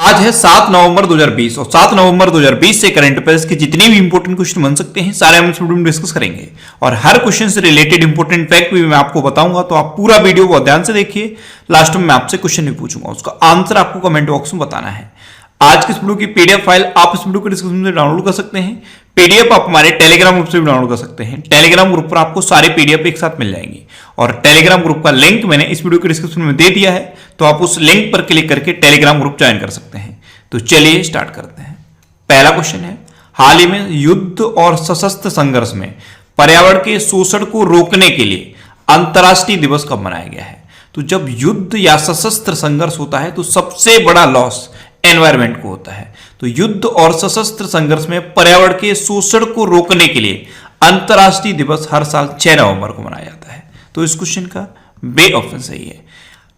आज है 7 नवंबर 2020 और 7 नवंबर 2020 से करंट अफेयर्स के जितने भी इंपॉर्टेंट क्वेश्चन बन सकते हैं सारे हम इस वीडियो में डिस्कस करेंगे और हर क्वेश्चन से रिलेटेड इंपॉर्टेंट फैक्ट भी मैं आपको बताऊंगा। तो आप पूरा वीडियो बहुत ध्यान से देखिए। लास्ट में मैं आपसे क्वेश्चन भी पूछूंगा, उसका आंसर आपको कमेंट बॉक्स में बताना है। आज की इस वीडियो की पीडीएफ फाइल आप इस वीडियो के डिस्क्रिप्शन में डाउनलोड कर सकते हैं। पीडीएफ आप हमारे टेलीग्राम ग्रुप से भी डाउनलोड कर सकते हैं। टेलीग्राम ग्रुप पर आपको सारे पीडीएफ एक साथ मिल जाएंगे और टेलीग्राम ग्रुप का लिंक मैंने इस वीडियो के डिस्क्रिप्शन में दे दिया है, तो आप उस लिंक पर क्लिक करके टेलीग्राम ग्रुप ज्वाइन कर सकते हैं। तो चलिए स्टार्ट करते हैं। पहला क्वेश्चन है, हाल ही में युद्ध और सशस्त्र संघर्ष में पर्यावरण के शोषण को रोकने के लिए अंतर्राष्ट्रीय दिवस कब मनाया गया है? तो जब युद्ध या सशस्त्र संघर्ष होता है तो सबसे बड़ा लॉस एनवायरमेंट को होता है। तो युद्ध और सशस्त्र संघर्ष में पर्यावरण के शोषण को रोकने के लिए अंतर्राष्ट्रीय दिवस हर साल 6 नवंबर को मनाया जाता है। तो इस क्वेश्चन का बे ऑप्शन सही है।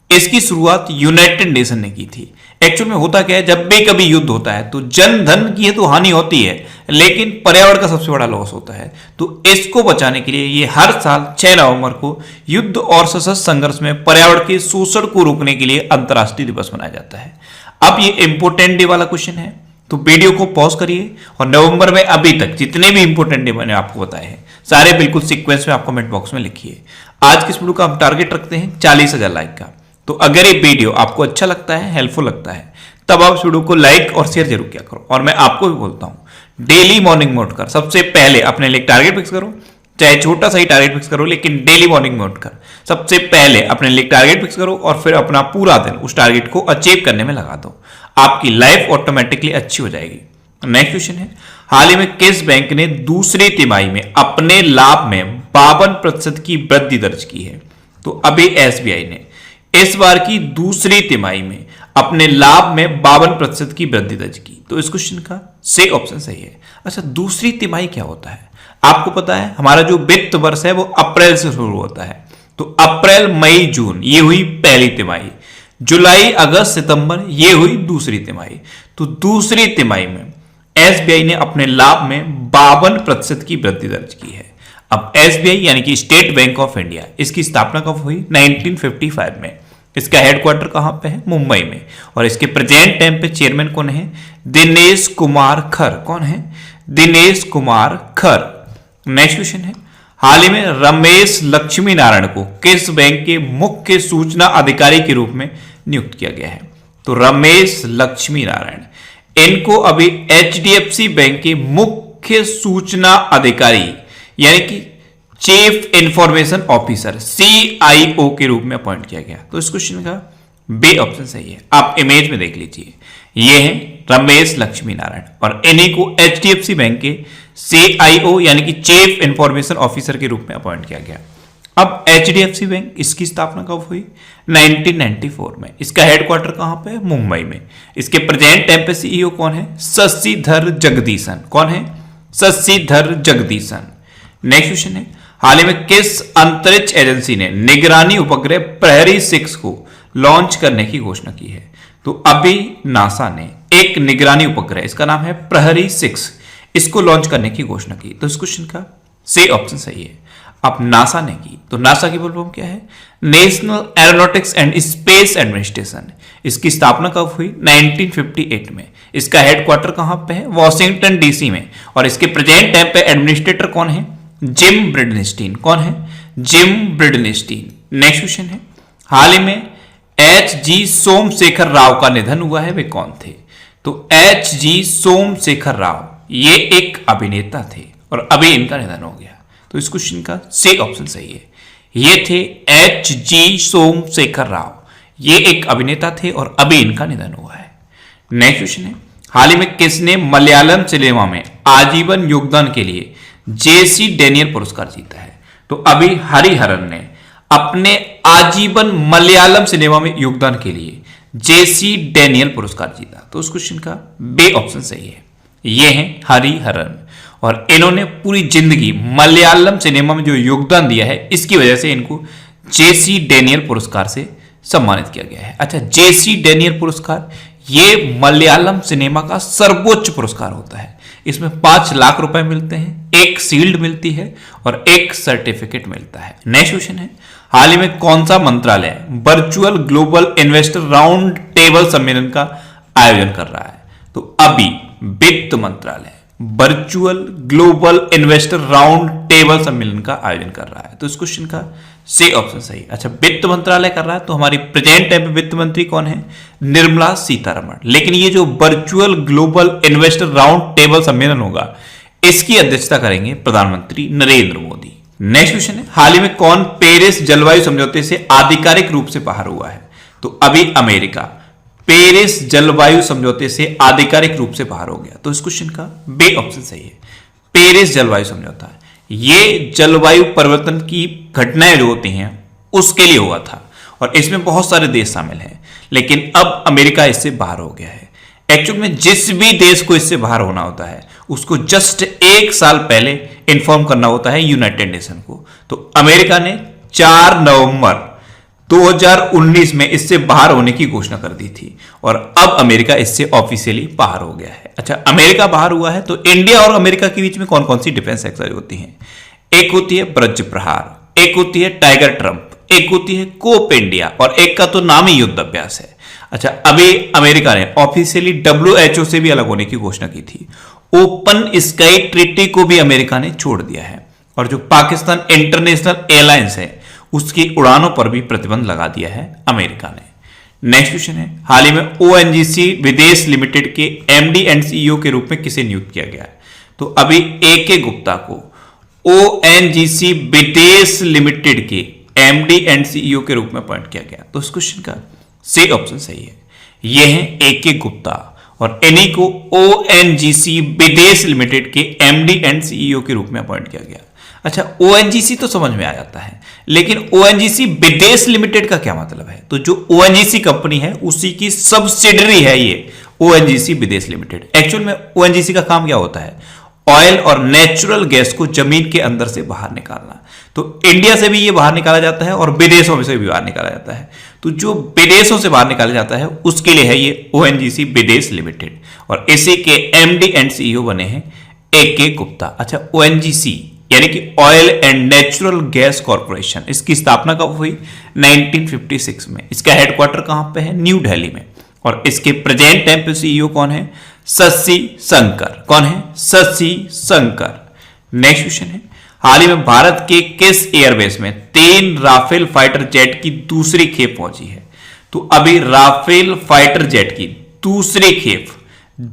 इसकी शुरुआत यूनाइटेड नेशन ने की थी। एक्चुअल में होता क्या है, जब भी कभी युद्ध होता है तो जन धन की तो हानि होती है, लेकिन पर्यावरण का सबसे बड़ा लॉस होता है। तो इसको बचाने के लिए ये हर साल 6 नवंबर को युद्ध और सशस्त्र संघर्ष में पर्यावरण के शोषण को रोकने के लिए अंतर्राष्ट्रीय दिवस मनाया जाता है। अब ये इंपोर्टेंट डे वाला क्वेश्चन है, तो वीडियो को पॉज करिए और नवंबर में अभी तक जितने भी इंपोर्टेंट डे मैंने आपको बताए हैं सारे बिल्कुल सीक्वेंस में आप कमेंट बॉक्स में लिखिए। आज की इस वीडियो का हम टारगेट रखते हैं 40,000 लाइक का। तो अगर ये वीडियो आपको अच्छा लगता है, हेल्पफुल लगता है, तब आप इस वीडियो को लाइक और शेयर जरूर किया करो। और मैं आपको भी बोलता हूं, डेली मॉर्निंग में उठकर सबसे पहले अपने लिए टारगेट फिक्स करो, चाहे छोटा सा ही टारगेट फिक्स करो, लेकिन डेली मॉर्निंग में उठकर सबसे पहले अपने लिए टारगेट फिक्स करो और फिर अपना पूरा दिन उस टारगेट को अचीव करने में लगा दो। आपकी लाइफ ऑटोमेटिकली अच्छी हो जाएगी। नेक्स्ट क्वेश्चन है, हाल ही में किस बैंक ने दूसरी तिमाही में अपने लाभ में 52% की वृद्धि दर्ज की है? तो अभी एसबीआई ने इस बार की दूसरी तिमाही में अपने लाभ में 52% की वृद्धि दर्ज की। तो इस क्वेश्चन का सही ऑप्शन सही है। अच्छा, दूसरी तिमाही क्या होता है? आपको पता है हमारा जो वित्त वर्ष है वो अप्रैल से शुरू होता है। तो अप्रैल, मई, जून ये हुई पहली तिमाही, जुलाई, अगस्त, सितंबर ये हुई दूसरी तिमाही। तो दूसरी तिमाही में एसबीआई ने अपने लाभ में 52% की वृद्धि दर्ज की है। अब एसबीआई यानी कि स्टेट बैंक ऑफ इंडिया, इसकी स्थापना कब हुई? 1955 में। इसका हेडक्वार्टर कहां पे है? मुंबई में। और इसके प्रेजेंट टाइम पे चेयरमैन कौन है? दिनेश कुमार खर। कौन है? दिनेश कुमार खर। नेक्स्ट क्वेश्चन है, हाल ही में रमेश लक्ष्मी नारायण को किस बैंक के मुख्य सूचना अधिकारी के रूप में नियुक्त किया गया है? तो रमेश लक्ष्मी नारायण, इनको अभी एचडीएफसी बैंक के मुख्य सूचना अधिकारी यानी कि चीफ इंफॉर्मेशन ऑफिसर CIO के रूप में अपॉइंट किया गया। तो इस क्वेश्चन का बी ऑप्शन सही है। आप इमेज में देख लीजिए, ये है रमेश लक्ष्मी नारायण और इन्हीं को एचडीएफसी बैंक के CIO यानी कि चीफ इंफॉर्मेशन ऑफिसर के रूप में अपॉइंट किया गया। अब एचडीएफसी बैंक, इसकी स्थापना कब हुई? 1994 में। इसका हेडक्वार्टर कहां पे है? मुंबई में। इसके प्रेजेंट टाइम पे CEO कौन है? शशिधर जगदीशन। कौन है? शशिधर जगदीशन। नेक्स्ट क्वेश्चन है, हाल ही में किस अंतरिक्ष एजेंसी ने निगरानी उपग्रह प्रहरी 6 को लॉन्च करने की घोषणा की है? तो अभी नासा ने एक निगरानी उपग्रह, इसका नाम है प्रहरी 6, इसको लॉन्च करने की घोषणा की। तो इस क्वेश्चन का सही ऑप्शन सही है। अब नासा ने की, तो नासा की फुल फॉर्म क्या है? National aeronautics and space administration. इसकी स्थापना कब हुई? 1958 में। इसका हेडक्वार्टर कहां पे है? वॉशिंगटन डीसी में। और इसके प्रेजेंट टाइम पे एडमिनिस्ट्रेटर कौन है? जिम ब्रिडनस्टीन। कौन है? जिम ब्रिडनस्टीन। नेक्स्ट क्वेश्चन है, हाल ही में HG सोमशेखर राव का निधन हुआ है, वे कौन थे? तो HG सोमशेखर राव ये एक अभिनेता थे और अभी इनका निधन हो गया। तो इस क्वेश्चन का सही ऑप्शन सही है। ये थे HG सोमशेखर राव, ये एक अभिनेता थे और अभी इनका निधन हुआ है। नेक्स्ट क्वेश्चन है, हाल ही में किसने मलयालम सिनेमा में आजीवन योगदान के लिए JC डैनियल पुरस्कार जीता है? तो अभी हरिहरन ने अपने आजीवन मलयालम सिनेमा में योगदान के लिए JC डैनियल पुरस्कार जीता। तो उस क्वेश्चन का बे ऑप्शन सही है। ये हैं हरिहरन और इन्होंने पूरी जिंदगी मलयालम सिनेमा में जो योगदान दिया है, इसकी वजह से इनको JC डैनियल पुरस्कार से सम्मानित किया गया है। अच्छा, JC डैनियल पुरस्कार ये मलयालम सिनेमा का सर्वोच्च पुरस्कार होता है। इसमें 5 लाख रुपए मिलते हैं, एक शील्ड मिलती है और एक सर्टिफिकेट मिलता है। नेक्स्ट क्वेश्चन है, हाल ही में कौन सा मंत्रालय virtual global investor round table सम्मेलन का आयोजन कर रहा है? तो अभी वित्त मंत्रालय virtual global investor round table सम्मेलन का आयोजन कर रहा है। तो इस क्वेश्चन का सी ऑप्शन सही। अच्छा, वित्त मंत्रालय कर रहा है तो हमारी प्रेजेंट टाइम पे वित्त मंत्री कौन है? निर्मला सीतारमण। लेकिन ये जो virtual global investor round table सम्मेलन होगा इसकी अध्यक्षता करेंगे प्रधानमंत्री नरेंद्र मोदी। नेक्स्ट क्वेश्चन है, हाल ही में कौन पेरिस जलवायु समझौते से आधिकारिक रूप से बाहर हुआ है? तो अभी अमेरिका पेरिस जलवायु समझौते से आधिकारिक रूप से बाहर हो गया। तो इस क्वेश्चन का बी ऑप्शन सही है। पेरिस जलवायु समझौता ये जलवायु परिवर्तन की घटनाएं जो होती हैं उसके लिए हुआ था और इसमें बहुत सारे देश शामिल हैं, लेकिन अब अमेरिका इससे बाहर हो गया है। एक्चुअल में जिस भी देश को इससे बाहर होना होता है उसको जस्ट 1 साल पहले इंफॉर्म करना होता है यूनाइटेड नेशन को। तो अमेरिका ने 4 नवंबर 2019 में इससे बाहर होने की घोषणा कर दी थी और अब अमेरिका इससे ऑफिशियली बाहर हो गया है। अच्छा, अमेरिका बाहर हुआ है तो इंडिया और अमेरिका के बीच में कौन कौन सी डिफेंस एक्सरसाइज होती हैं? एक होती है ब्रज प्रहार, एक होती है टाइगर ट्रंप, एक होती है कोप इंडिया और एक का तो नाम ही युद्ध अभ्यास है। अच्छा, अभी अमेरिका ने ऑफिशियली WHO से भी अलग होने की घोषणा की थी। ओपन स्काई ट्रीटी को भी अमेरिका ने छोड़ दिया है और जो पाकिस्तान इंटरनेशनल एयरलाइंस है उसकी उड़ानों पर भी प्रतिबंध लगा दिया है अमेरिका ने। नेक्स्ट क्वेश्चन है, हाल ही में ONGC विदेश लिमिटेड के MD एंड CEO के रूप में किसे नियुक्त किया गया है? तो अभी AK गुप्ता को ONGC विदेश लिमिटेड के MD एंड CEO के रूप में अपॉइंट किया गया। तो इस क्वेश्चन का सी ऑप्शन सही है। ये है AK गुप्ता और इन्हीं को ONGC विदेश लिमिटेड के MD एंड CEO के रूप में अपॉइंट किया गया। अच्छा, ONGC तो समझ में आ जाता है, लेकिन ONGC विदेश लिमिटेड का क्या मतलब है? तो जो ONGC कंपनी है उसी की सब्सिडरी है ये ONGC विदेश लिमिटेड। एक्चुअल में ONGC का काम क्या होता है? ऑयल और नेचुरल गैस को जमीन के अंदर से बाहर निकालना। तो इंडिया से भी ये बाहर निकाला जाता है और विदेशों से भी बाहर निकाला जाता है। तो जो विदेशों से बाहर निकाला जाता है उसके लिए है ये ONGC विदेश लिमिटेड और इसी के MD एंड CEO बने हैं AK गुप्ता। अच्छा, ONGC यानी कि oil and natural gas corporation, इसकी स्थापना कब हुई? 1956 में। इसका हेडक्वार्टर कहां पे है? न्यू दिल्ली में। और इसके प्रेजेंट टाइम पे CEO कौन है? शशि शंकर। कौन है? शशि शंकर। नेक्स्ट क्वेश्चन है, हाल ही में भारत के किस एयरबेस में 3 राफेल फाइटर जेट की दूसरी खेप पहुंची है? तो अभी राफेल फाइटर जेट की दूसरी खेप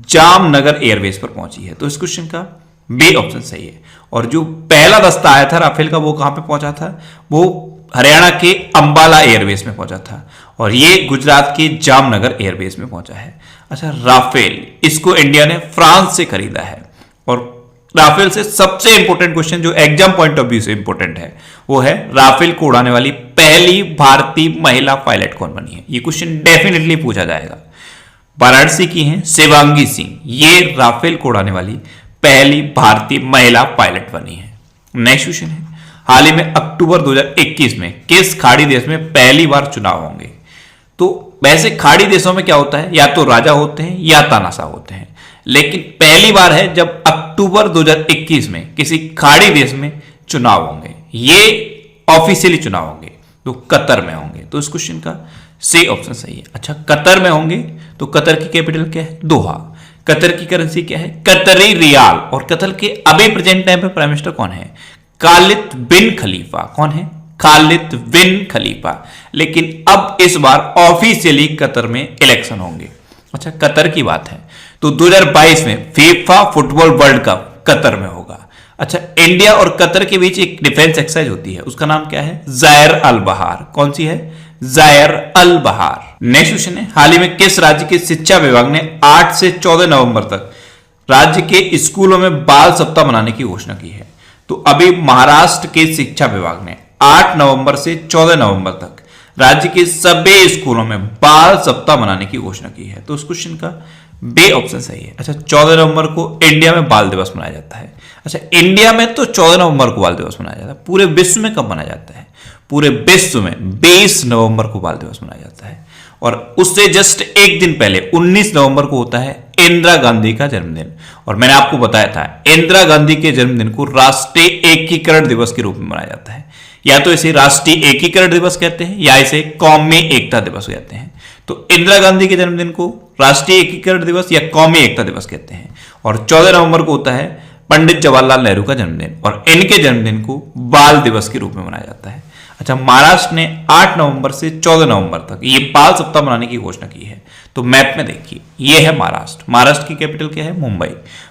जामनगर एयरबेस पर पहुंची है। तो इस क्वेश्चन का बी ऑप्शन सही है। और जो पहला दस्ता आया था राफेल का वो कहां पे पहुंचा था? वो हरियाणा के अंबाला एयरबेस में पहुंचा था और ये गुजरात के जामनगर एयरबेस में पहुंचा है। अच्छा, राफेल इसको इंडिया ने फ्रांस से खरीदा है और राफेल से सबसे इंपॉर्टेंट क्वेश्चन जो एग्जाम पॉइंट ऑफ व्यू से इंपॉर्टेंट है वो है राफेल को उड़ाने वाली पहली भारतीय महिला पायलट कौन बनी है? ये क्वेश्चन डेफिनेटली पूछा जाएगा। वाराणसी की हैं शिवांगी सिंह, ये राफेल को उड़ाने वाली पहली भारतीय महिला पायलट बनी है। नेक्स्ट क्वेश्चन है, हाल ही में अक्टूबर 2021 में किस खाड़ी देश में पहली बार चुनाव होंगे? तो वैसे खाड़ी देशों में क्या होता है? या तो राजा होते हैं या तानाशाह होते हैं, लेकिन पहली बार है जब अक्टूबर 2021 में किसी खाड़ी देश में चुनाव होंगे। ये ऑफिशियली चुनाव होंगे तो कतर में होंगे। तो इस क्वेश्चन का सी ऑप्शन सही है। अच्छा, कतर में होंगे तो कतर की कैपिटल क्या है? दोहा। कतर की करेंसी क्या है? कतरी रियाल। और कतर के अभी प्रेजेंट टाइम पे प्राइम मिनिस्टर कौन है? खालिद बिन खलीफा। कौन है? खालिद बिन खलीफा। लेकिन अब इस बार ऑफिशियली कतर में इलेक्शन होंगे। अच्छा, कतर की बात है तो 2022 में FIFA football world cup Qatar में होगा। अच्छा, इंडिया और कतर के बीच एक डिफेंस एक्सरसाइज होती है, उसका नाम क्या है? जायर अल बहार। कौन सी है? जायर अल बहार। नेक्स्ट क्वेश्चन है, हाल ही में किस राज्य के शिक्षा विभाग ने 8 से 14 नवंबर तक राज्य के स्कूलों में बाल सप्ताह मनाने की घोषणा की है? तो अभी महाराष्ट्र के शिक्षा विभाग ने 8 नवंबर से 14 नवंबर तक राज्य के सभी स्कूलों में बाल सप्ताह मनाने की घोषणा की है। तो उस क्वेश्चन का बी ऑप्शन सही है। अच्छा, 14 नवंबर को इंडिया में बाल दिवस मनाया जाता है। अच्छा, इंडिया में तो 14 नवंबर को बाल दिवस मनाया जाता है। पूरे विश्व में कब मनाया जाता है? पूरे विश्व में 20 नवंबर को बाल दिवस मनाया जाता है और उससे जस्ट एक दिन पहले 19 नवंबर को होता है इंदिरा गांधी का जन्मदिन। और मैंने आपको बताया था इंदिरा गांधी के जन्मदिन को राष्ट्रीय एकीकरण दिवस के रूप में मनाया जाता है। या तो इसे राष्ट्रीय एकीकरण दिवस कहते हैं या इसे कौमी एकता दिवस कहते हैं। तो इंदिरा गांधी के जन्मदिन को राष्ट्रीय एकीकरण दिवस या कौमी एकता दिवस कहते हैं। और 14 नवंबर को होता है पंडित जवाहरलाल नेहरू का जन्मदिन, और इनके जन्मदिन को बाल दिवस के रूप में मनाया जाता है। अच्छा, महाराष्ट्र ने 8 नवंबर से 14 नवंबर तक ये बाल सप्ताह मनाने की घोषणा की है। तो मैप में देखिए, ये है महाराष्ट्र। महाराष्ट्र की कैपिटल क्या है? मुंबई।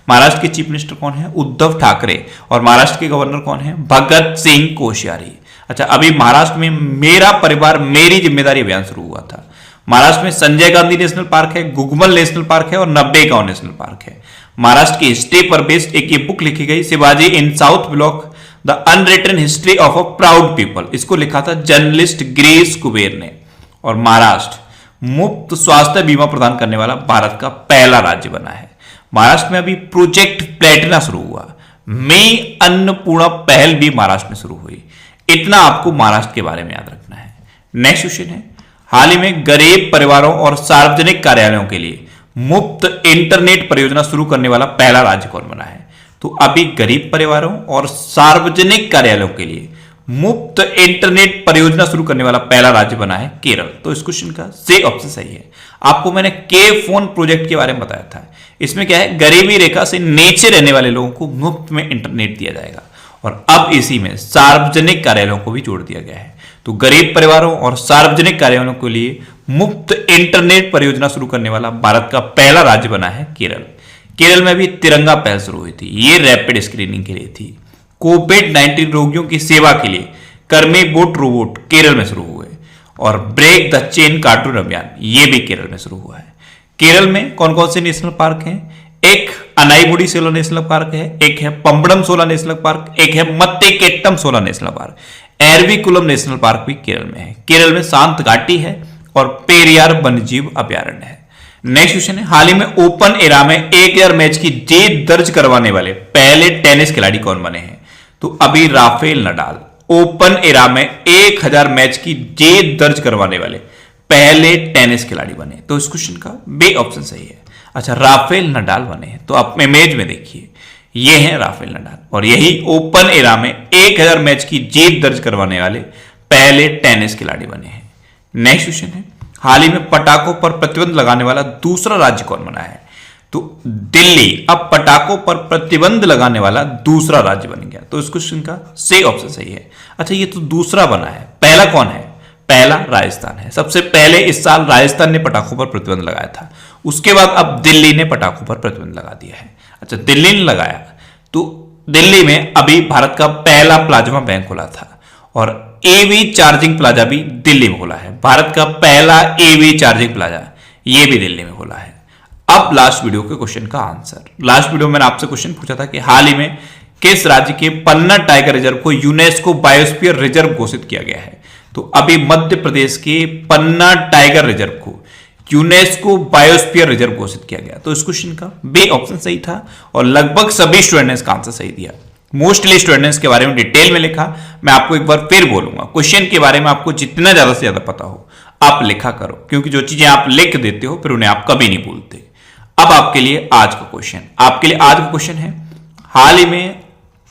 महाराष्ट्र के चीफ मिनिस्टर कौन है? उद्धव ठाकरे। और महाराष्ट्र के गवर्नर कौन है? भगत सिंह कोश्यारी। अच्छा, अभी महाराष्ट्र में मेरा परिवार मेरी जिम्मेदारी अभियान शुरू हुआ था। महाराष्ट्र में संजय गांधी नेशनल पार्क है, गुगमल नेशनल पार्क है और नब्बेगांव नेशनल पार्क है। महाराष्ट्र की हिस्ट्री पर बेस्ड एक ये बुक लिखी गई, Shivaji in South Block the unwritten history of a proud people. इसको लिखा था जर्नलिस्ट गिरीश कुबेर ने। और महाराष्ट्र मुफ्त स्वास्थ्य बीमा प्रदान करने वाला भारत का पहला राज्य बना है। महाराष्ट्र में अभी प्रोजेक्ट प्लेटिना शुरू हुआ। मई अन्नपूर्णा पहल भी महाराष्ट्र में शुरू हुई। इतना आपको महाराष्ट्र के बारे में याद रखना है। नेक्स्ट क्वेश्चन है, हाल ही में गरीब परिवारों और सार्वजनिक कार्यालयों के लिए मुफ्त इंटरनेट परियोजना शुरू करने वाला पहला राज्य कौन बना है? तो अभी गरीब परिवारों और सार्वजनिक कार्यालयों के लिए मुफ्त इंटरनेट परियोजना शुरू करने वाला पहला राज्य बना है केरल। तो इस क्वेश्चन का सी ऑप्शन सही है। आपको मैंने के फोन प्रोजेक्ट के बारे में बताया था। इसमें क्या है, गरीबी रेखा से नीचे रहने वाले लोगों को मुफ्त में इंटरनेट दिया जाएगा। और अब इसी में सार्वजनिक कार्यालयों को भी जोड़ दिया गया है। तो गरीब परिवारों और सार्वजनिक कार्यालयों के लिए मुफ्त इंटरनेट परियोजना शुरू करने वाला भारत का पहला राज्य बना है केरल। केरल में भी तिरंगा पहल शुरू हुई थी। ये रैपिड स्क्रीनिंग के लिए थी। कोविड-19 रोगियों की सेवा के लिए कर्मी बोट रोबोट केरल में शुरू हुए। और ब्रेक द चेन कार्टून अभियान ये भी केरल में शुरू हुआ है। केरल में कौन कौन से नेशनल पार्क हैं? एक अनाईमुडी सोला नेशनल पार्क है, एक है पंबड़म सोला नेशनल पार्क, एक है मत्तेकेट्टम सोला national park. Eravikulam national park भी केरल में है। केरल में शांत घाटी है और पेरियार वन्यजीव अभ्यारण्य है। नेक्स्ट क्वेश्चन है, हाल ही में ओपन एरा में 1000 मैच की जीत दर्ज करवाने वाले पहले टेनिस खिलाड़ी कौन बने हैं? तो अभी राफेल नडाल ओपन एरा में 1000 मैच की जीत दर्ज करवाने वाले पहले टेनिस खिलाड़ी बने। तो इस क्वेश्चन का बी ऑप्शन सही है। अच्छा, राफेल नडाल बने हैं। तो आप इमेज में देखिए, ये हैं राफेल नडाल और यही ओपन एरा में 1000 मैच की जीत दर्ज करवाने वाले पहले टेनिस खिलाड़ी बने हैं। नेक्स्ट क्वेश्चन है, हाल ही में पटाखों पर प्रतिबंध लगाने वाला दूसरा राज्य कौन बना है? तो दिल्ली अब पटाखों पर प्रतिबंध लगाने वाला दूसरा राज्य बन गया। तो इस क्वेश्चन का सी ऑप्शन सही है। अच्छा, ये तो दूसरा बना है, पहला कौन है? पहला राजस्थान है। सबसे पहले इस साल राजस्थान ने पटाखों पर प्रतिबंध लगाया था। उसके बाद अब दिल्ली ने पटाखों पर प्रतिबंध लगा दिया है। अच्छा, दिल्ली ने लगाया तो दिल्ली में अभी भारत का पहला प्लाज्मा बैंक खुला था और एवी चार्जिंग प्लाजा भी दिल्ली में खुला है। भारत का पहला एवी चार्जिंग प्लाजा ये भी दिल्ली में खुला है। अब लास्ट वीडियो के क्वेश्चन का आंसर। लास्ट वीडियो में मैंने आपसे क्वेश्चन पूछा था कि हाल ही में किस राज्य के पन्ना टाइगर रिजर्व को यूनेस्को बायोस्फीयर रिजर्व घोषित किया गया है? तो अभी मध्य प्रदेश के पन्ना टाइगर रिजर्व को यूनेस्को बायोस्फीयर रिजर्व घोषित किया गया। तो इस क्वेश्चन का बी ऑप्शन सही था और लगभग सभी स्टूडेंट ने इसका आंसर सही दिया। मोस्टली स्टूडेंट्स के बारे में डिटेल में लिखा। मैं आपको एक बार फिर बोलूंगा, क्वेश्चन के बारे में आपको जितना ज्यादा से ज्यादा पता हो आप लिखा करो, क्योंकि जो चीजें आप लिख देते हो फिर उन्हें आप कभी नहीं भूलते। अब आपके लिए आज का क्वेश्चन, आपके लिए आज का क्वेश्चन है, हाल ही में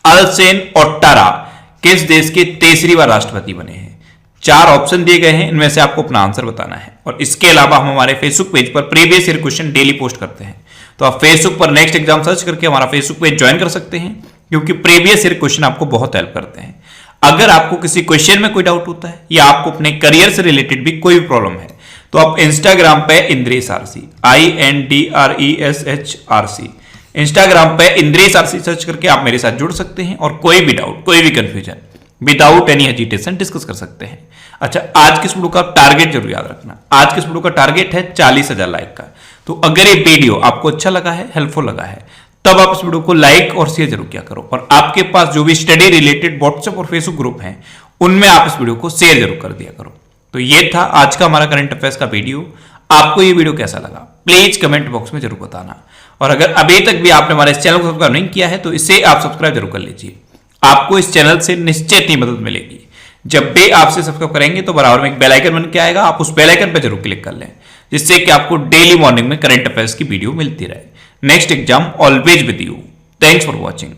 अलसेन ओट्टारा किस देश के तीसरी बार राष्ट्रपति बने हैं? 4 ऑप्शन दिए गए हैं, इनमें से आपको अपना आंसर बताना है। और इसके अलावा हम हमारे फेसबुक पेज पर previous year question daily post करते हैं। तो आप फेसबुक पर नेक्स्ट एग्जाम सर्च करके हमारा फेसबुक पेज ज्वाइन कर सकते हैं, क्योंकि प्रीवियस ईयर क्वेश्चन आपको बहुत हेल्प करते हैं। अगर आपको किसी क्वेश्चन में कोई डाउट होता है या आपको अपने करियर से रिलेटेड भी कोई प्रॉब्लम है तो आप इंस्टाग्राम पे इंद्रेश आरसी INDRESH इंस्टाग्राम पे इंद्रेश आरसी सर्च करके आप मेरे साथ जुड़ सकते हैं और कोई भी डाउट, कोई भी confusion without any hesitation discuss कर सकते हैं। अच्छा, आज के वीडियो का टारगेट जरूर याद रखना। आज के वीडियो का टारगेट है 40,000 लाइक का। तो अगर ये वीडियो आपको अच्छा लगा है, हेल्पफुल लगा है, तब आप इस वीडियो को लाइक और शेयर जरूर किया करो। और आपके पास जो भी स्टडी रिलेटेड व्हाट्सएप और फेसबुक ग्रुप हैं उनमें आप इस वीडियो को शेयर जरूर कर दिया करो। तो ये था आज का हमारा करंट अफेयर्स का वीडियो। आपको ये वीडियो कैसा लगा प्लीज कमेंट बॉक्स में जरूर बताना। और अगर अभी तक भी आपने हमारे इस चैनल को सब्सक्राइब नहीं किया है तो इसे आप सब्सक्राइब जरूर कर लीजिए। आपको इस चैनल से निश्चित ही मदद मिलेगी। जब भी आपसे सब्सक्राइब करेंगे तो बराबर में एक बेल आइकन बन के आएगा, आप उस बेल आइकन पर जरूर क्लिक कर लें, जिससे कि आपको डेली मॉर्निंग में करंट अफेयर्स की वीडियो मिलती रहे। Next exam always with you. Thanks for watching.